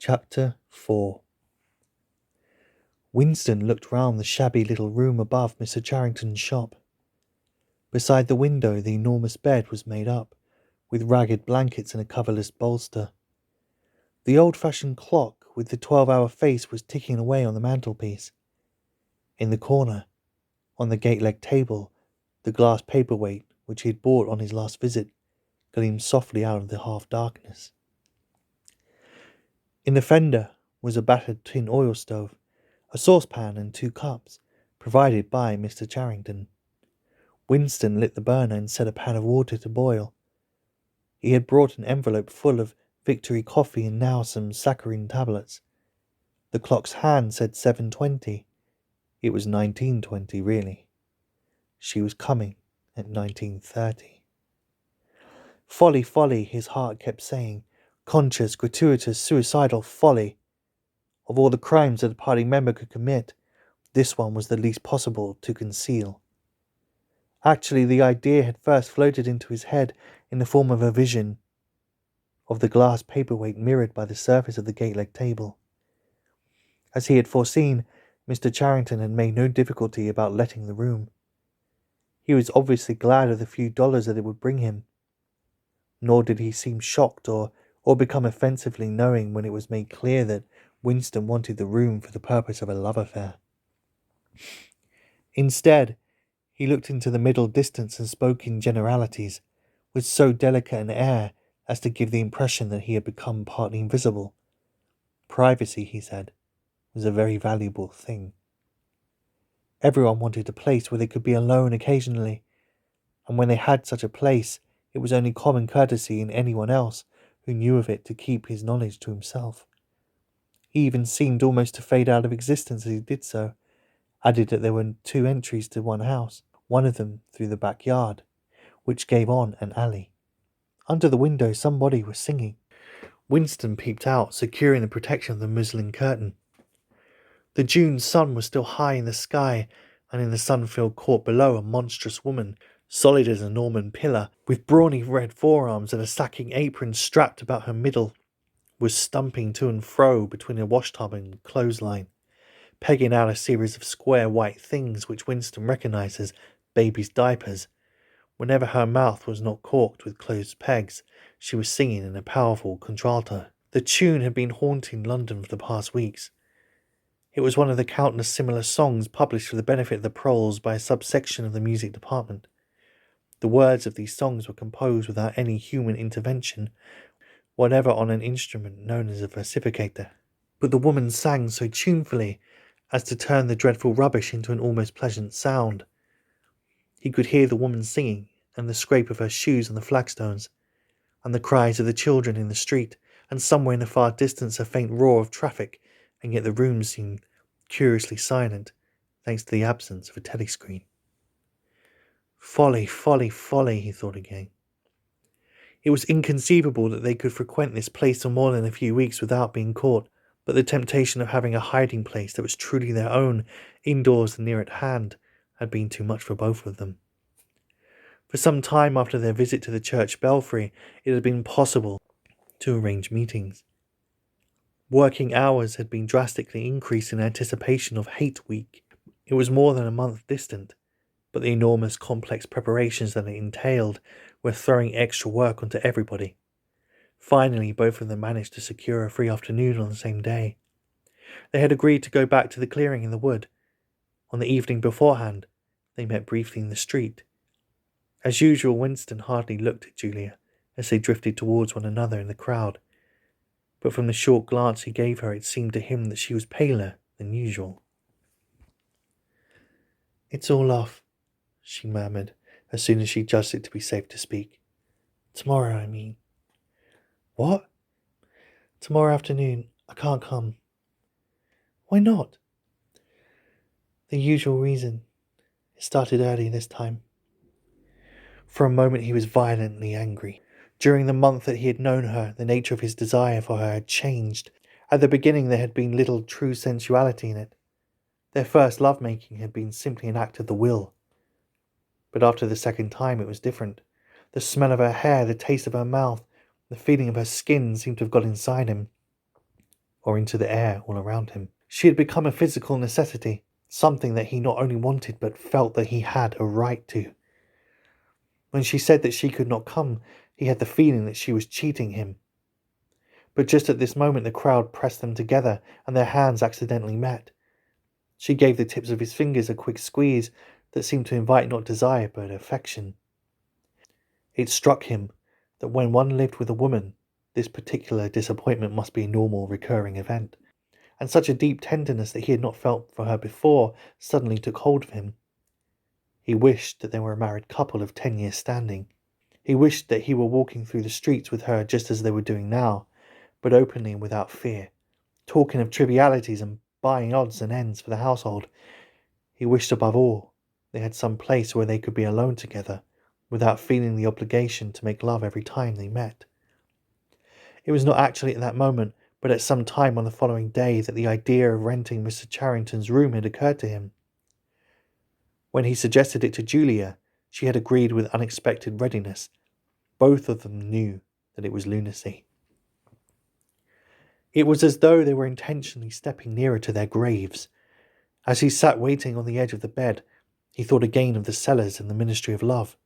Chapter 4. Winston looked round the shabby little room above Mr. Charrington's shop. Beside the window the enormous bed was made up, with ragged blankets and a coverless bolster. The old-fashioned clock with the 12-hour face was ticking away on the mantelpiece. In the corner, on the gate-leg table, the glass paperweight which he had bought on his last visit gleamed softly out of the half-darkness. In the fender was a battered tin oil stove, a saucepan and 2 cups, provided by Mr. Charrington. Winston lit the burner and set a pan of water to boil. He had brought an envelope full of Victory coffee and now some saccharine tablets. The clock's hand said 7:20. It was 19:20, really. She was coming at 19:30. Folly, folly, his heart kept saying. Conscious, gratuitous, suicidal folly. Of all the crimes that a party member could commit, this one was the least possible to conceal. Actually, the idea had first floated into his head in the form of a vision of the glass paperweight mirrored by the surface of the gate-leg table. As he had foreseen, Mr. Charrington had made no difficulty about letting the room. He was obviously glad of the few dollars that it would bring him. Nor did he seem shocked or become offensively knowing when it was made clear that Winston wanted the room for the purpose of a love affair. Instead, he looked into the middle distance and spoke in generalities, with so delicate an air as to give the impression that he had become partly invisible. Privacy, he said, was a very valuable thing. Everyone wanted a place where they could be alone occasionally, and when they had such a place, it was only common courtesy in anyone else who knew of it to keep his knowledge to himself. He even seemed almost to fade out of existence as he did so, added that there were 2 entries to one house, one of them through the backyard, which gave on an alley. Under the window somebody was singing. Winston peeped out, securing the protection of the muslin curtain. The June sun was still high in the sky, and in the sun-filled court below a monstrous woman, solid as a Norman pillar, with brawny red forearms and a sacking apron strapped about her middle, was stumping to and fro between a washtub and clothesline, pegging out a series of square white things which Winston recognised as baby's diapers. Whenever her mouth was not corked with closed pegs, she was singing in a powerful contralto. The tune had been haunting London for the past weeks. It was one of the countless similar songs published for the benefit of the proles by a subsection of the music department. The words of these songs were composed without any human intervention, whatever, on an instrument known as a versificator. But the woman sang so tunefully as to turn the dreadful rubbish into an almost pleasant sound. He could hear the woman singing, and the scrape of her shoes on the flagstones, and the cries of the children in the street, and somewhere in the far distance a faint roar of traffic, and yet the room seemed curiously silent, thanks to the absence of a telescreen. Folly, folly, folly, he thought again. It was inconceivable that they could frequent this place for more than a few weeks without being caught, but the temptation of having a hiding place that was truly their own, indoors and near at hand, had been too much for both of them. For some time after their visit to the church belfry, it had been possible to arrange meetings. Working hours had been drastically increased in anticipation of Hate Week. It was more than a month distant, but the enormous complex preparations that it entailed were throwing extra work onto everybody. Finally, both of them managed to secure a free afternoon on the same day. They had agreed to go back to the clearing in the wood. On the evening beforehand, they met briefly in the street. As usual, Winston hardly looked at Julia as they drifted towards one another in the crowd, but from the short glance he gave her, it seemed to him that she was paler than usual. "It's all off," she murmured, as soon as she judged it to be safe to speak. "Tomorrow, I mean." "What?" "Tomorrow afternoon. I can't come." "Why not?" "The usual reason. It started early this time." For a moment he was violently angry. During the month that he had known her, the nature of his desire for her had changed. At the beginning there had been little true sensuality in it. Their first love-making had been simply an act of the will. But after the second time it was different. The smell of her hair, the taste of her mouth, the feeling of her skin seemed to have got inside him. or into the air all around him. She had become a physical necessity, something that he not only wanted but felt that he had a right to. When she said that she could not come, he had the feeling that she was cheating him. But just at this moment the crowd pressed them together and their hands accidentally met. She gave the tips of his fingers a quick squeeze that seemed to invite not desire but affection. It struck him that when one lived with a woman, this particular disappointment must be a normal, recurring event, and such a deep tenderness that he had not felt for her before suddenly took hold of him. He wished that they were a married couple of 10 years standing. He wished that he were walking through the streets with her just as they were doing now, but openly and without fear, talking of trivialities and buying odds and ends for the household. He wished above all they had some place where they could be alone together, without feeling the obligation to make love every time they met. It was not actually at that moment, but at some time on the following day, that the idea of renting Mr. Charrington's room had occurred to him. When he suggested it to Julia, she had agreed with unexpected readiness. Both of them knew that it was lunacy. It was as though they were intentionally stepping nearer to their graves. As he sat waiting on the edge of the bed, he thought again of the cellars and the ministry of love.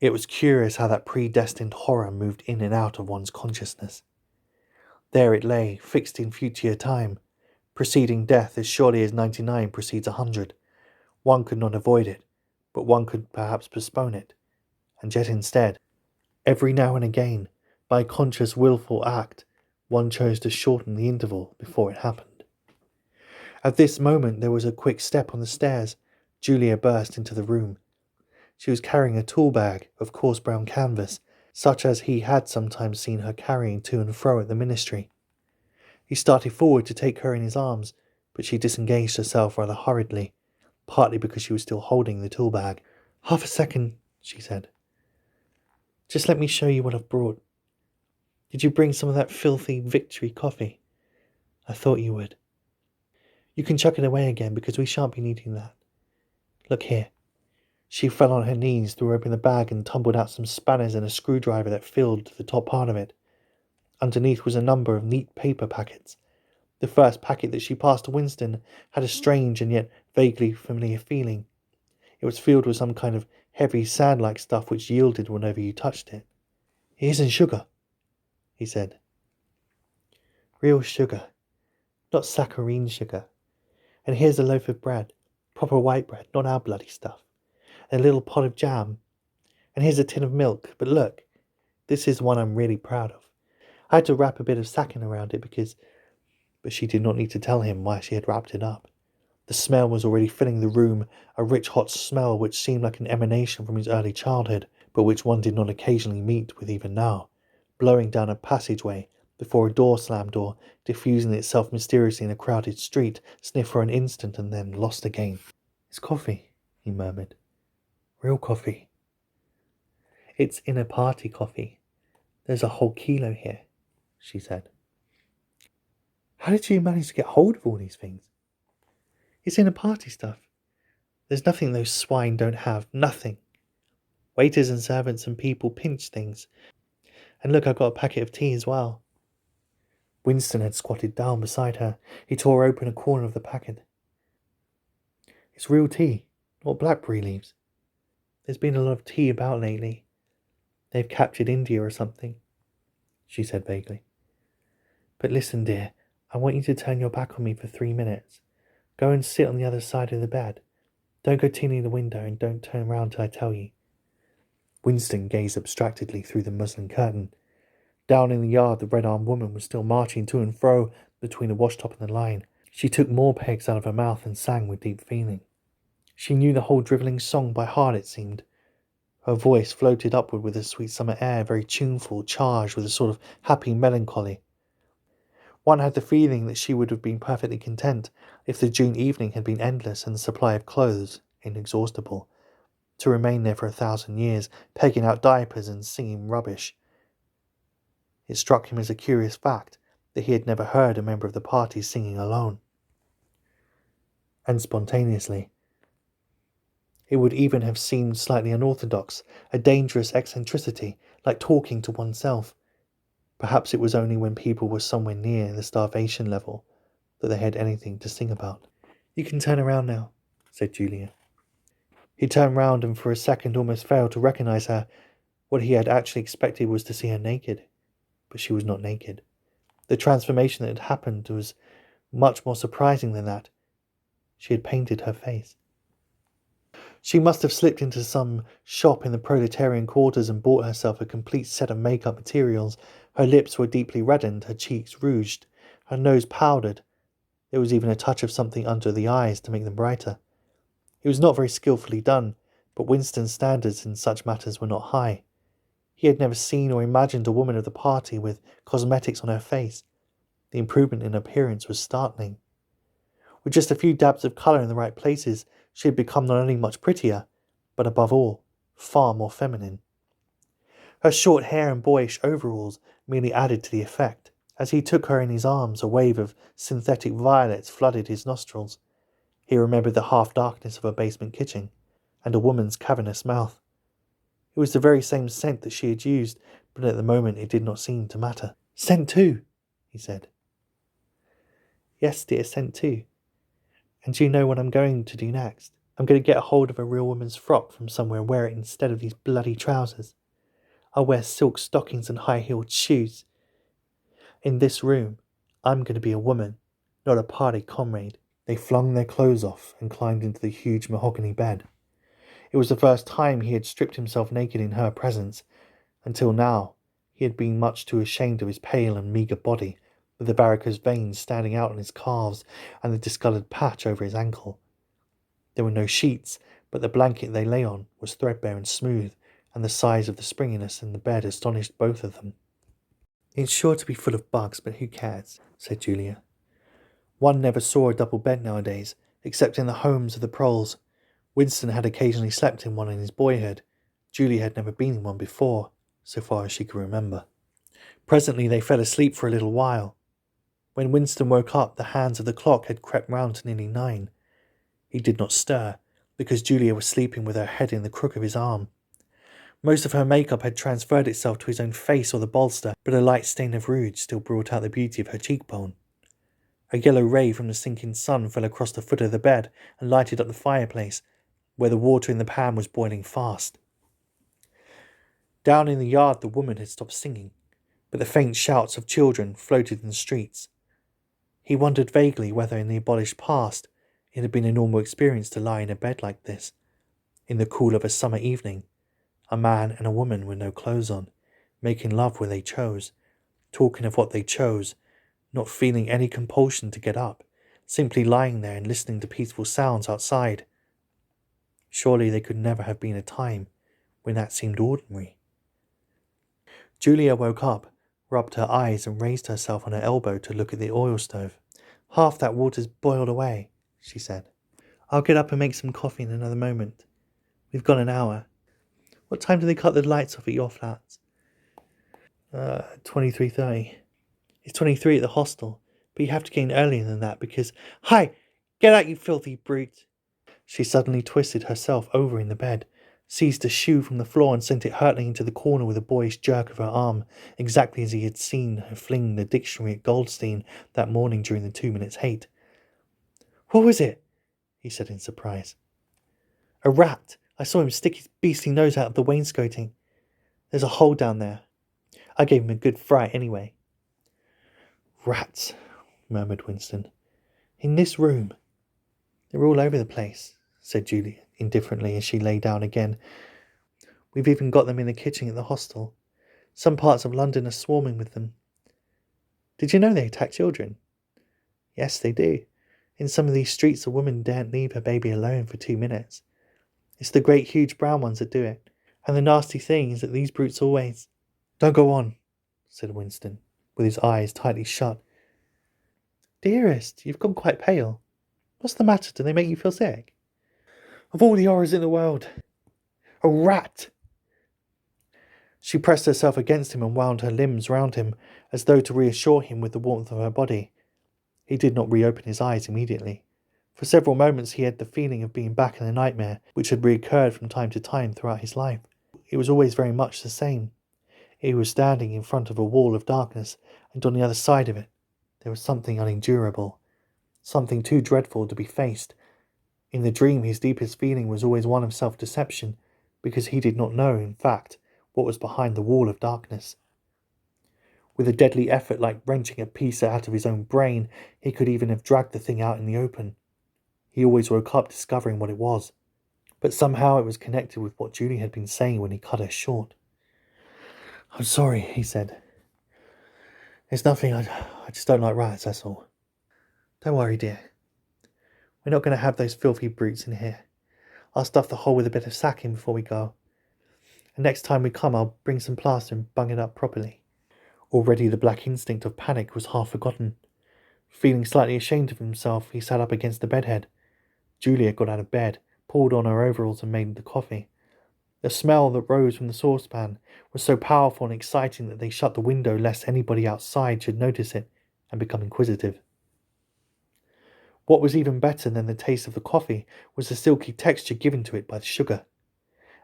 It was curious how that predestined horror moved in and out of one's consciousness. There it lay, fixed in future time, preceding death as surely as 99 precedes 100. One could not avoid it, but one could perhaps postpone it. And yet instead, every now and again, by conscious willful act, one chose to shorten the interval before it happened. At this moment there was a quick step on the stairs. Julia burst into the room. She was carrying a tool bag of coarse brown canvas, such as he had sometimes seen her carrying to and fro at the ministry. He started forward to take her in his arms, but she disengaged herself rather hurriedly, partly because she was still holding the tool bag. "Half a second," she said. "Just let me show you what I've brought. Did you bring some of that filthy Victory coffee? I thought you would. You can chuck it away again, because we shan't be needing that. Look here." She fell on her knees, threw open the bag, and tumbled out some spanners and a screwdriver that filled the top part of it. Underneath was a number of neat paper packets. The first packet that she passed to Winston had a strange and yet vaguely familiar feeling. It was filled with some kind of heavy sand-like stuff which yielded whenever you touched it. "It isn't sugar," he said. "Real sugar, not saccharine sugar. And here's a loaf of bread, proper white bread, not our bloody stuff. And a little pot of jam. And here's a tin of milk. But look, this is one I'm really proud of. I had to wrap a bit of sacking around it because..." But she did not need to tell him why she had wrapped it up. The smell was already filling the room, a rich hot smell which seemed like an emanation from his early childhood, but which one did not occasionally meet with even now, blowing down a passageway before a door slammed or diffusing itself mysteriously in a crowded street, sniffed for an instant and then lost again. "It's coffee," he murmured. "Real coffee. It's inner party coffee. There's a whole kilo here," she said. "How did you manage to get hold of all these things?" "It's inner party stuff. There's nothing those swine don't have. Nothing. Waiters and servants and people pinch things. And look, I've got a packet of tea as well." Winston had squatted down beside her. He tore open a corner of the packet. "It's real tea, not blackberry leaves. There's been a lot of tea about lately. They've captured India or something," she said vaguely. "But listen, dear, I want you to turn your back on me for 3 minutes. Go and sit on the other side of the bed. Don't go to near the window and don't turn round till I tell you." Winston gazed abstractedly through the muslin curtain. Down in the yard, the red-armed woman was still marching to and fro between the washtub and the line. She took more pegs out of her mouth and sang with deep feeling. She knew the whole drivelling song by heart, it seemed. Her voice floated upward with a sweet summer air, very tuneful, charged with a sort of happy melancholy. One had the feeling that she would have been perfectly content if the June evening had been endless and the supply of clothes inexhaustible, to remain there for 1,000 years, pegging out diapers and singing rubbish. It struck him as a curious fact that he had never heard a member of the party singing alone. And spontaneously, it would even have seemed slightly unorthodox, a dangerous eccentricity, like talking to oneself. Perhaps it was only when people were somewhere near the starvation level that they had anything to sing about. "You can turn around now," said Julia. He turned round and for a second almost failed to recognize her. What he had actually expected was to see her naked, but she was not naked. The transformation that had happened was much more surprising than that. She had painted her face. She must have slipped into some shop in the proletarian quarters and bought herself a complete set of makeup materials. Her lips were deeply reddened, her cheeks rouged, her nose powdered. There was even a touch of something under the eyes to make them brighter. It was not very skillfully done, but Winston's standards in such matters were not high. He had never seen or imagined a woman of the party with cosmetics on her face. The improvement in appearance was startling. With just a few dabs of colour in the right places, she had become not only much prettier, but above all, far more feminine. Her short hair and boyish overalls merely added to the effect. As he took her in his arms, a wave of synthetic violets flooded his nostrils. He remembered the half-darkness of a basement kitchen, and a woman's cavernous mouth. It was the very same scent that she had used, but at the moment it did not seem to matter. "Scent too," he said. "Yes, dear, scent too. And do you know what I'm going to do next? I'm going to get a hold of a real woman's frock from somewhere and wear it instead of these bloody trousers. I'll wear silk stockings and high-heeled shoes. In this room, I'm going to be a woman, not a party comrade." They flung their clothes off and climbed into the huge mahogany bed. It was the first time he had stripped himself naked in her presence. Until now, he had been much too ashamed of his pale and meagre body, with the varicose veins standing out on his calves and the discoloured patch over his ankle. There were no sheets, but the blanket they lay on was threadbare and smooth, and the size of the springiness in the bed astonished both of them. "It's sure to be full of bugs, but who cares?" said Julia. One never saw a double bed nowadays, except in the homes of the proles. Winston had occasionally slept in one in his boyhood. Julia had never been in one before, so far as she could remember. Presently they fell asleep for a little while. When Winston woke up, the hands of the clock had crept round to nearly 9. He did not stir, because Julia was sleeping with her head in the crook of his arm. Most of her makeup had transferred itself to his own face or the bolster, but a light stain of rouge still brought out the beauty of her cheekbone. A yellow ray from the sinking sun fell across the foot of the bed and lighted up the fireplace, where the water in the pan was boiling fast. Down in the yard the woman had stopped singing, but the faint shouts of children floated in the streets. He wondered vaguely whether in the abolished past it had been a normal experience to lie in a bed like this, in the cool of a summer evening, a man and a woman with no clothes on, making love where they chose, talking of what they chose, not feeling any compulsion to get up, simply lying there and listening to peaceful sounds outside. Surely there could never have been a time when that seemed ordinary. Julia woke up, rubbed her eyes and raised herself on her elbow to look at the oil stove. "Half that water's boiled away," she said. "I'll get up and make some coffee in another moment. We've got an hour. What time do they cut the lights off at your flats?" 23:30. It's 23 at the hostel, but you have to get in earlier than that because... Hi! Get out, you filthy brute! She suddenly twisted herself over in the bed, seized a shoe from the floor and sent it hurtling into the corner with a boyish jerk of her arm, exactly as he had seen her fling the dictionary at Goldstein that morning during the 2 minutes hate. "What was it?" he said in surprise. "A rat. I saw him stick his beastly nose out of the wainscoting. There's a hole down there. I gave him a good fright anyway." "Rats," murmured Winston. "In this room." "They're all over the place," said Julia indifferently as she lay down again. "We've even got them in the kitchen at the hostel. Some parts of London are swarming with them. Did you know they attack children?" "Yes, they do. In some of these streets a woman daren't leave her baby alone for 2 minutes. It's the great huge brown ones that do it. And the nasty thing is that these brutes always..." "Don't go on," said Winston, with his eyes tightly shut. "Dearest, you've gone quite pale. What's the matter? Do they make you feel sick?" "Of all the horrors in the world. A rat!" She pressed herself against him and wound her limbs round him, as though to reassure him with the warmth of her body. He did not reopen his eyes immediately. For several moments he had the feeling of being back in a nightmare, which had reoccurred from time to time throughout his life. It was always very much the same. He was standing in front of a wall of darkness, and on the other side of it, there was something unendurable, something too dreadful to be faced. In the dream, his deepest feeling was always one of self-deception, because he did not know, in fact, what was behind the wall of darkness. With a deadly effort like wrenching a piece out of his own brain, he could even have dragged the thing out in the open. He always woke up discovering what it was, but somehow it was connected with what Julie had been saying when he cut her short. "I'm sorry," he said. "There's nothing, I just don't like rats, that's all." "Don't worry, dear. We're not going to have those filthy brutes in here. I'll stuff the hole with a bit of sacking before we go. And next time we come, I'll bring some plaster and bung it up properly." Already the black instinct of panic was half forgotten. Feeling slightly ashamed of himself, he sat up against the bedhead. Julia got out of bed, pulled on her overalls and made the coffee. The smell that rose from the saucepan was so powerful and exciting that they shut the window lest anybody outside should notice it and become inquisitive. What was even better than the taste of the coffee was the silky texture given to it by the sugar,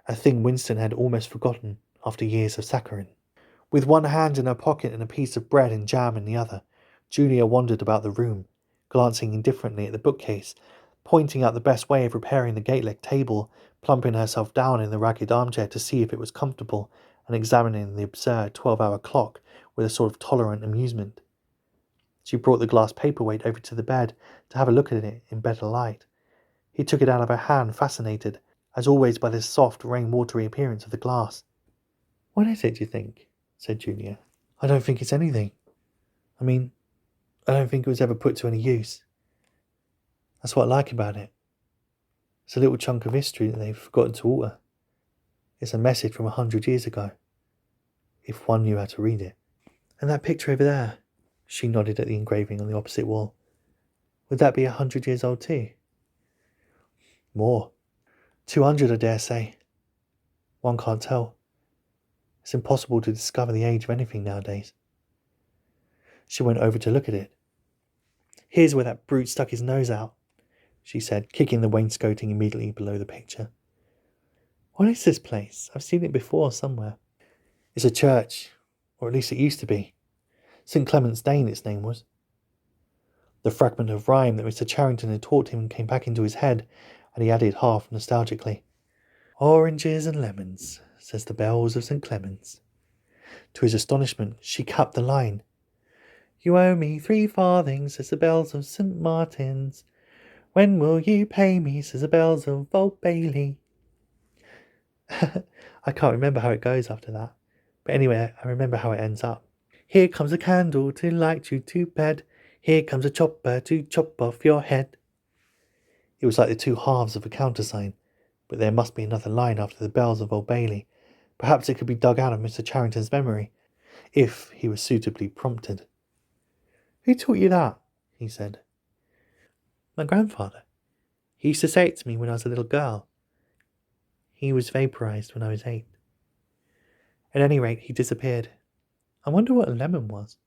a thing Winston had almost forgotten after years of saccharin. With one hand in her pocket and a piece of bread and jam in the other, Julia wandered about the room, glancing indifferently at the bookcase, pointing out the best way of repairing the gate-leg table, plumping herself down in the ragged armchair to see if it was comfortable, and examining the absurd 12-hour clock with a sort of tolerant amusement. She brought the glass paperweight over to the bed to have a look at it in better light. He took it out of her hand, fascinated, as always, by the soft, rain-watery appearance of the glass. "What is it, do you think?" said Julia. "I don't think it's anything. I mean, I don't think it was ever put to any use. That's what I like about it. It's a little chunk of history that they've forgotten to alter. It's a message from 100 years ago, if one knew how to read it. And that picture over there," she nodded at the engraving on the opposite wall. "Would that be 100 years old too?" "More. 200, I dare say. One can't tell. It's impossible to discover the age of anything nowadays." She went over to look at it. "Here's where that brute stuck his nose out," she said, kicking the wainscoting immediately below the picture. "What is this place? I've seen it before somewhere." "It's a church, or at least it used to be. St. Clement's Dane, its name was." The fragment of rhyme that Mr. Charrington had taught him came back into his head, and he added half nostalgically, "Oranges and lemons, says the bells of St. Clement's." To his astonishment, she capped the line. "You owe me 3 farthings, says the bells of St. Martin's. When will you pay me, says the bells of Old Bailey." I can't remember how it goes after that. But anyway, I remember how it ends up. "Here comes a candle to light you to bed. Here comes a chopper to chop off your head." It was like the two halves of a countersign, but there must be another line after the bells of Old Bailey. Perhaps it could be dug out of Mr. Charrington's memory, if he was suitably prompted. "Who taught you that?" he said. "My grandfather. He used to say it to me when I was a little girl. He was vaporized when I was 8. At any rate, he disappeared. I wonder what a lemon was,"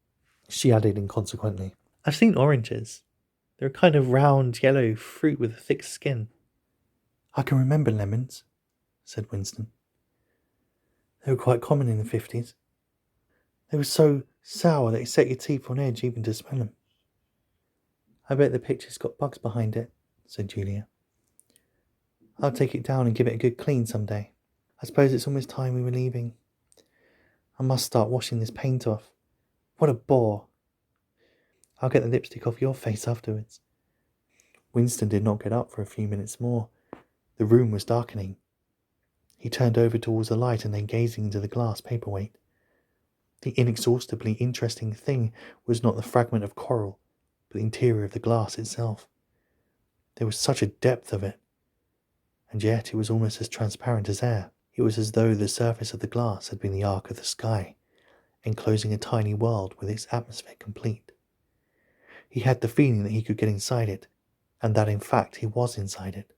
she added inconsequently. "I've seen oranges. They're a kind of round, yellow fruit with a thick skin." "I can remember lemons," said Winston. "They were quite common in the 50s. They were so sour that it set your teeth on edge even to smell them." "I bet the picture's got bugs behind it," said Julia. "I'll take it down and give it a good clean some day. I suppose it's almost time we were leaving. I must start washing this paint off. What a bore. I'll get the lipstick off your face afterwards." Winston did not get up for a few minutes more. The room was darkening. He turned over towards the light and lay gazing into the glass paperweight. The inexhaustibly interesting thing was not the fragment of coral, but the interior of the glass itself. There was such a depth of it, and yet it was almost as transparent as air. It was as though the surface of the glass had been the arc of the sky, enclosing a tiny world with its atmosphere complete. He had the feeling that he could get inside it, and that in fact he was inside it,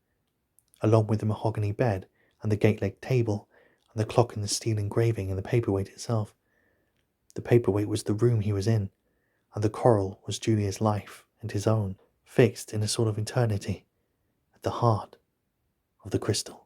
along with the mahogany bed and the gate-leg table and the clock and the steel engraving and the paperweight itself. The paperweight was the room he was in, and the coral was Julia's life and his own, fixed in a sort of eternity at the heart of the crystal.